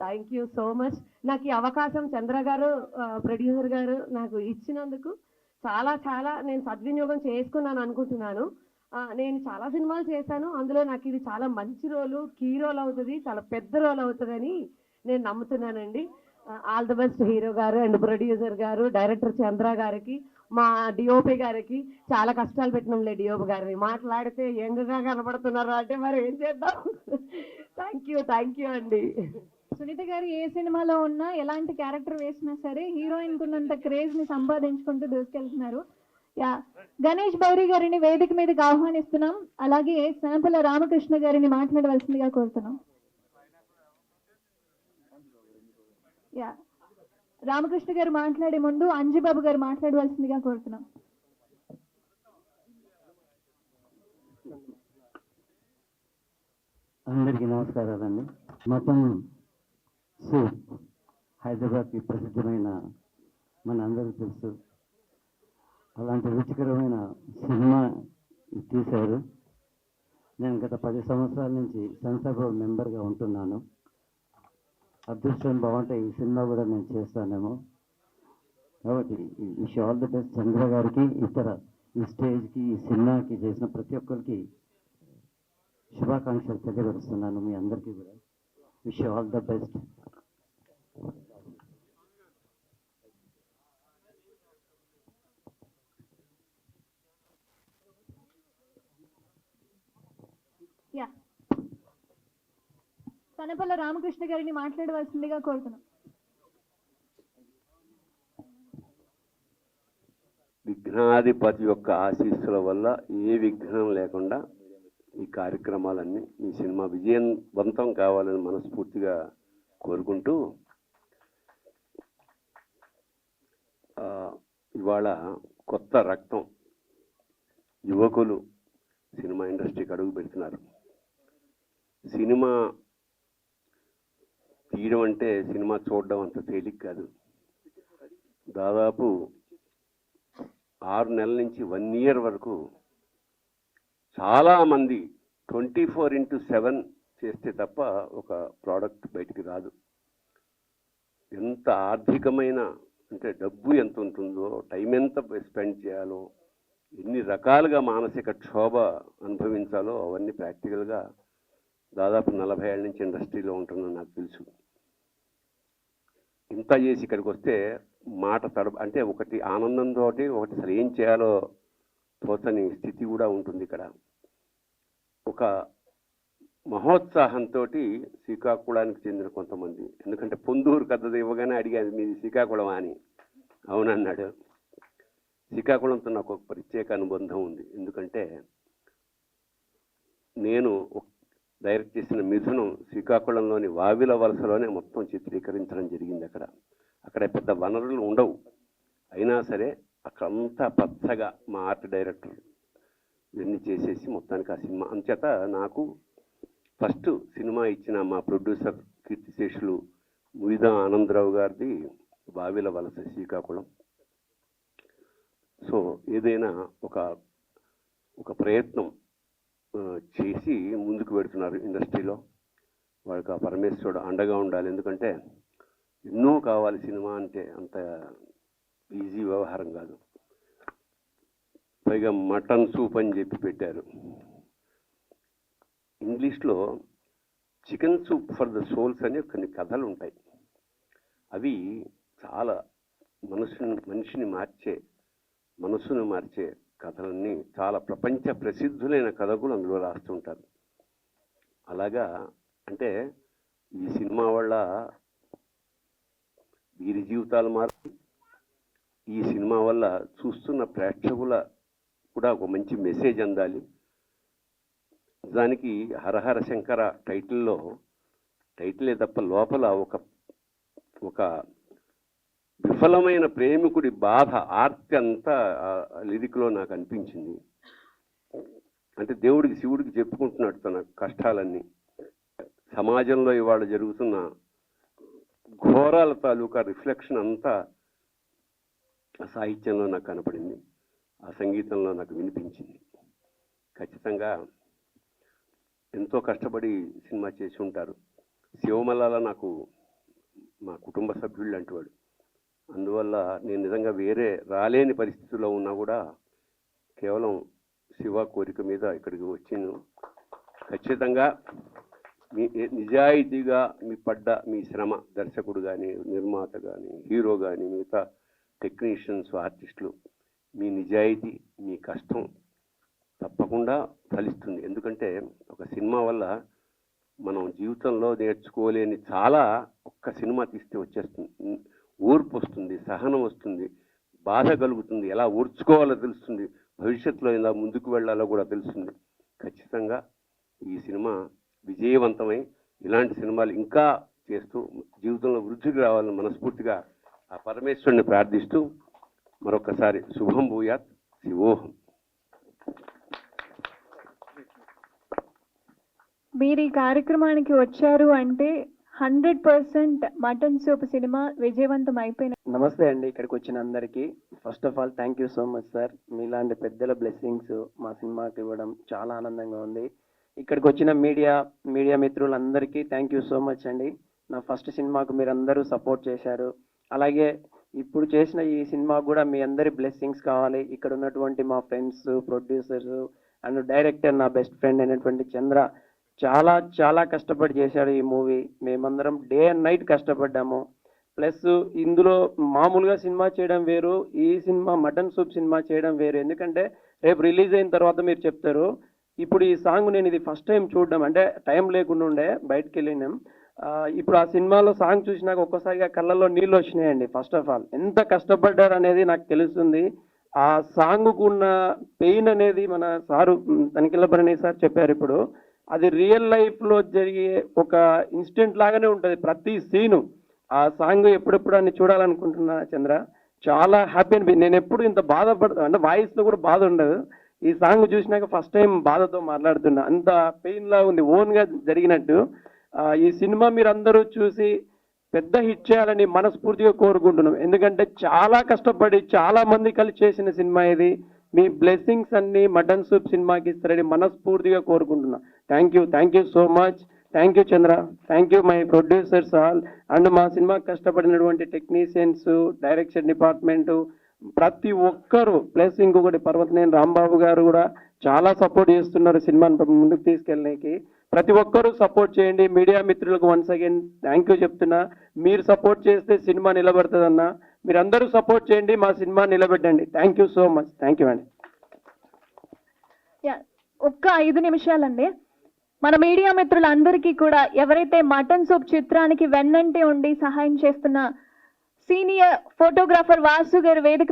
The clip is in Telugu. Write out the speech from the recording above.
Thank you so much. నాకు ఈ అవకాశం చంద్ర గారు ప్రొడ్యూసర్ గారు నాకు ఇచ్చినందుకు చాలా చాలా నేను సద్వినియోగం చేసుకున్నాను అనుకుంటున్నాను. నేను చాలా సినిమాలు చేశాను, అందులో నాకు ఇది చాలా మంచి రోలు, కీ రోల్ అవుతుంది, చాలా పెద్ద రోల్ అవుతుందని నేను నమ్ముతున్నానండి. ఆల్ ది బెస్ట్ హీరో గారు అండ్ ప్రొడ్యూసర్ గారు, డైరెక్టర్ చంద్ర గారికి, మా డిఓపి గారికి. చాలా కష్టాలు పెట్టినాంలే డిఓపి గారిని, మాట్లాడితే యంగ్గా కనబడుతున్నారు అంటే మరి ఏం చేద్దాం. థ్యాంక్ యూ అండి. సునీత గారు ఏ సినిమాలో ఉన్నా ఎలాంటి క్యారెక్టర్ వేసినా సరే హీరోయిన్ కున్నంత క్రేజ్ ని సంపాదించుకుంటూ దూసుకెళ్తున్నారు. యా, గణేష్ బౌరి గారిని వేదిక మీదకి ఆహ్వానిస్తున్నాం. అలాగే శాంపుల రామకృష్ణ గారిని మాట్లాడవలసిందిగా కోరుతున్నాం. యా, రామకృష్ణ గారు మాట్లాడే ముందు అంజుబాబు గారు మాట్లాడవలసిందిగా కోరుతున్నాం. అందరికీ నమస్కారాలండి. మొత్తం హైదరాబాద్కి ప్రసిద్ధమైన మన అందరికీ తెలుసు, అలాంటి రుచికరమైన సినిమా తీశారు. నేను గత 10 సంవత్సరాల నుంచి సెన్సార్ బోర్డ్ మెంబర్గా ఉంటున్నాను. అదృష్టం బాగుంటే ఈ సినిమా కూడా నేను చేస్తానేమో. కాబట్టి విష్ ఆల్ ది బెస్ట్ చంద్ర గారికి, ఇతర ఈ స్టేజ్కి, ఈ సినిమాకి చేసిన ప్రతి ఒక్కరికి శుభాకాంక్షలు తెలియపరుస్తున్నాను. మీ అందరికీ కూడా wish all the best. Yeah, Tanapalla Ramakrishna గారిని మాట్లాడవలసిందిగా కోరుతున్నాం. విఘ్నాధిపతి యొక్క ఆశీస్సుల వల్ల ఏ విఘ్నం లేకుండా ఈ కార్యక్రమాలన్నీ, ఈ సినిమా విజయవంతం కావాలని మనస్ఫూర్తిగా కోరుకుంటూ, ఇవాళ కొత్త రక్తం, యువకులు సినిమా ఇండస్ట్రీకి అడుగు పెడుతున్నారు. సినిమా తీయడం అంటే సినిమా చూడడం అంత తేలిక కాదు. దాదాపు 6 నెలల నుంచి 1 year వరకు చాలామంది 24/7 చేస్తే తప్ప ఒక ప్రోడక్ట్ బయటికి రాదు. ఎంత ఆర్థికమైన అంటే డబ్బు ఎంత ఉంటుందో, టైం ఎంత స్పెండ్ చేయాలో, ఎన్ని రకాలుగా మానసిక క్షోభ అనుభవించాలో అవన్నీ ప్రాక్టికల్గా దాదాపు 40 ఏళ్ళ నుంచి ఇండస్ట్రీలో ఉంటుందని నాకు తెలుసు. ఇంత చేసి ఇక్కడికి వస్తే మాట అంటే ఒకటి ఆనందంతో, ఒకటి అసలు ఏం చేయాలో తోచని స్థితి కూడా ఉంటుంది. ఇక్కడ ఒక మహోత్సాహంతో శ్రీకాకుళానికి చెందిన కొంతమంది, ఎందుకంటే పొందూరు కథ ఇవ్వగానే అడిగాను మీది శ్రీకాకుళం అని. అవునన్నాడు. శ్రీకాకుళంతో నాకు ఒక ప్రత్యేక అనుబంధం ఉంది. ఎందుకంటే నేను డైరెక్ట్ చేసిన మిథునం శ్రీకాకుళంలోని వావిల వలసలోనే మొత్తం చిత్రీకరించడం జరిగింది. అక్కడ పెద్ద వనరులు ఉండవు, అయినా సరే అక్కడంతా పచ్చగా మా ఆర్ట్ డైరెక్టర్ ఇవన్నీ చేసేసి మొత్తానికి ఆ సినిమా. అంచేత నాకు ఫస్ట్ సినిమా ఇచ్చిన మా ప్రొడ్యూసర్ కీర్తిశేషులు ముయిదా ఆనందరావు గారిది వావిల వలస శ్రీకాకుళం. సో ఏదైనా ఒక ప్రయత్నం చేసి ముందుకు పెడుతున్నారు ఇండస్ట్రీలో. వాళ్ళకి ఆ పరమేశ్వరుడు అండగా ఉండాలి. ఎందుకంటే ఎన్నో కావాలి, సినిమా అంటే అంత ఈజీ వ్యవహారం కాదు. పైగా మటన్ సూప్ అని చెప్పి పెట్టారు. ఇంగ్లీష్లో chicken soup for the souls అనే కొన్ని కథలు ఉంటాయి. అవి చాలా మనసుని మార్చే కథలన్నీ, చాలా ప్రపంచ ప్రసిద్ధులైన కథకులు అందులో రాస్తుంటారు. అలాగా అంటే ఈ సినిమా వల్ల వీరి జీవితాలు మారి, ఈ సినిమా వల్ల చూస్తున్న ప్రేక్షకుల కూడా ఒక మంచి మెసేజ్ అందాలి. దానికి హరహర శంకర టైటిలే తప్ప లోపల ఒక విఫలమైన ప్రేమికుడి బాధ, ఆర్తి అంతా లిరిక్లో నాకు అనిపించింది. అంటే దేవుడికి, శివుడికి చెప్పుకుంటున్నాడు తన కష్టాలన్నీ. సమాజంలో ఇవాళ జరుగుతున్న ఘోరాల తాలూకా రిఫ్లెక్షన్ అంతా ఆ సాహిత్యంలో నాకు కనపడింది, ఆ సంగీతంలో నాకు వినిపించింది. ఖచ్చితంగా ఎంతో కష్టపడి సినిమా చేసి ఉంటారు. శివమల్లాల నాకు మా కుటుంబ సభ్యుడు లాంటి వాడు. అందువల్ల నేను నిజంగా వేరే రాలేని పరిస్థితుల్లో ఉన్నా కూడా కేవలం శివ కోరిక మీద ఇక్కడికి వచ్చాను. ఖచ్చితంగా మీ నిజాయితీగా మీ శ్రమ, దర్శకుడు కానీ, నిర్మాత కానీ, హీరో కానీ, మిగతా టెక్నీషియన్స్, ఆర్టిస్టులు, మీ నిజాయితీ, మీ కష్టం తప్పకుండా ఫలిస్తుంది. ఎందుకంటే ఒక సినిమా వల్ల మనం జీవితంలో నేర్చుకోలేని చాలా ఒక్క సినిమా తీస్తే వచ్చేస్తుంది. ఓర్పు వస్తుంది, సహనం వస్తుంది, బాధ కలుగుతుంది, ఎలా ఓర్చుకోవాలో తెలుస్తుంది, భవిష్యత్తులో ఎలా ముందుకు వెళ్ళాలో కూడా తెలుస్తుంది. ఖచ్చితంగా ఈ సినిమా విజయవంతమై ఇలాంటి సినిమాలు ఇంకా చేస్తూ జీవితంలో వృద్ధికి రావాలని మనస్ఫూర్తిగా ఆ పరమేశ్వరుని ప్రార్థిస్తూ మరొకసారి శుభం భూయాత్. శివోహం. మీరు ఈ కార్యక్రమానికి వచ్చారు అంటే 100% మటన్ సూప్ సినిమా విజయవంతం అయిపోయిన. నమస్తే అండి, ఇక్కడికి వచ్చిన అందరికీ first of all thank you so much sir. మీలాంటి పెద్దల బ్లెస్సింగ్స్ మా సినిమాకి ఇవ్వడం చాలా ఆనందంగా ఉంది. ఇక్కడికి వచ్చిన మీడియా మిత్రులందరికీ థ్యాంక్ యూ సో మచ్ అండి. నా ఫస్ట్ సినిమాకు మీరందరూ సపోర్ట్ చేశారు. అలాగే ఇప్పుడు చేసిన ఈ సినిమా కూడా మీ అందరి బ్లెస్సింగ్స్ కావాలి. ఇక్కడ ఉన్నటువంటి మా ఫ్రెండ్స్, ప్రొడ్యూసర్స్ అండ్ డైరెక్టర్, నా బెస్ట్ ఫ్రెండ్ అయినటువంటి చంద్ర చాలా చాలా కష్టపడి చేశాడు ఈ మూవీ. మేమందరం డే అండ్ నైట్ కష్టపడ్డాము. ప్లస్ ఇందులో మామూలుగా సినిమా చేయడం వేరు, ఈ సినిమా మటన్ సూప్ సినిమా చేయడం వేరు. ఎందుకంటే రేపు రిలీజ్ అయిన తర్వాత మీరు చెప్తారు. ఇప్పుడు ఈ సాంగ్ నేను ఇది ఫస్ట్ టైం చూడడం, అంటే టైం లేకుండా ఉండే బయటకు వెళ్ళినాం. ఇప్పుడు ఆ సినిమాలో సాంగ్ చూసినాక ఒక్కసారిగా కళ్ళల్లో నీళ్ళు వచ్చినాయండి. ఫస్ట్ ఆఫ్ ఆల్ ఎంత కష్టపడ్డారు అనేది నాకు తెలుస్తుంది. ఆ సాంగ్కు ఉన్న పెయిన్ అనేది మన సారు తనిఖీలభరణి సార్ చెప్పారు. ఇప్పుడు అది రియల్ లైఫ్లో జరిగే ఒక ఇన్సిడెంట్ లాగానే ఉంటుంది ప్రతి సీను. ఆ సాంగ్ ఎప్పుడెప్పుడు అని చూడాలనుకుంటున్నా చంద్ర. చాలా హ్యాపీ అనిపి. నేను ఎప్పుడు ఇంత బాధపడతాను అంటే వాయిస్లో కూడా బాధ ఉండదు. ఈ సాంగ్ చూసినాక ఫస్ట్ టైం బాధతో మాట్లాడుతున్నా. అంత పెయిన్లా ఉంది, ఓన్గా జరిగినట్టు. ఈ సినిమా మీరు అందరూ చూసి పెద్ద హిట్ చేయాలని మనస్ఫూర్తిగా కోరుకుంటున్నాం. ఎందుకంటే చాలా కష్టపడి చాలా మంది కలిసి చేసిన సినిమా ఇది. మీ బ్లెస్సింగ్స్ అన్ని మటన్ సూప్ సినిమాకి ఇస్తారని మనస్ఫూర్తిగా కోరుకుంటున్నా. Thank you so much. Thank you Chandra. Thank you my producers all and మా సినిమాకి కష్టపడినటువంటి టెక్నీషియన్స్, డైరెక్షన్ డిపార్ట్మెంటు, ప్రతి ఒక్కరు. ప్లస్ ఇంకొకటి పర్వతనేని రాంబాబు గారు కూడా చాలా సపోర్ట్ చేస్తున్నారు సినిమాని ముందుకు తీసుకెళ్ళడానికి. ప్రతి ఒక్కరూ సపోర్ట్ చేయండి. మీడియా మిత్రులకు వన్స్ అగైన్ థ్యాంక్ యూ చెప్తున్నా. మీరు సపోర్ట్ చేస్తే సినిమా నిలబడుతుందన్నా. మీరందరూ సపోర్ట్ చేయండి, మా సినిమా నిలబెట్టండి. Thank you so much. Thank you అండి. ఒక్క 5 నిమిషాలండి. మన మీడియా మిత్రులందరికీ కూడా ఎవరైతే మటన్ సూప్ చిత్రానికి వెన్నంటే ఉండి సహాయం చేస్తున్న సీనియర్ ఫోటోగ్రాఫర్ వాసు గారు వేదిక మీద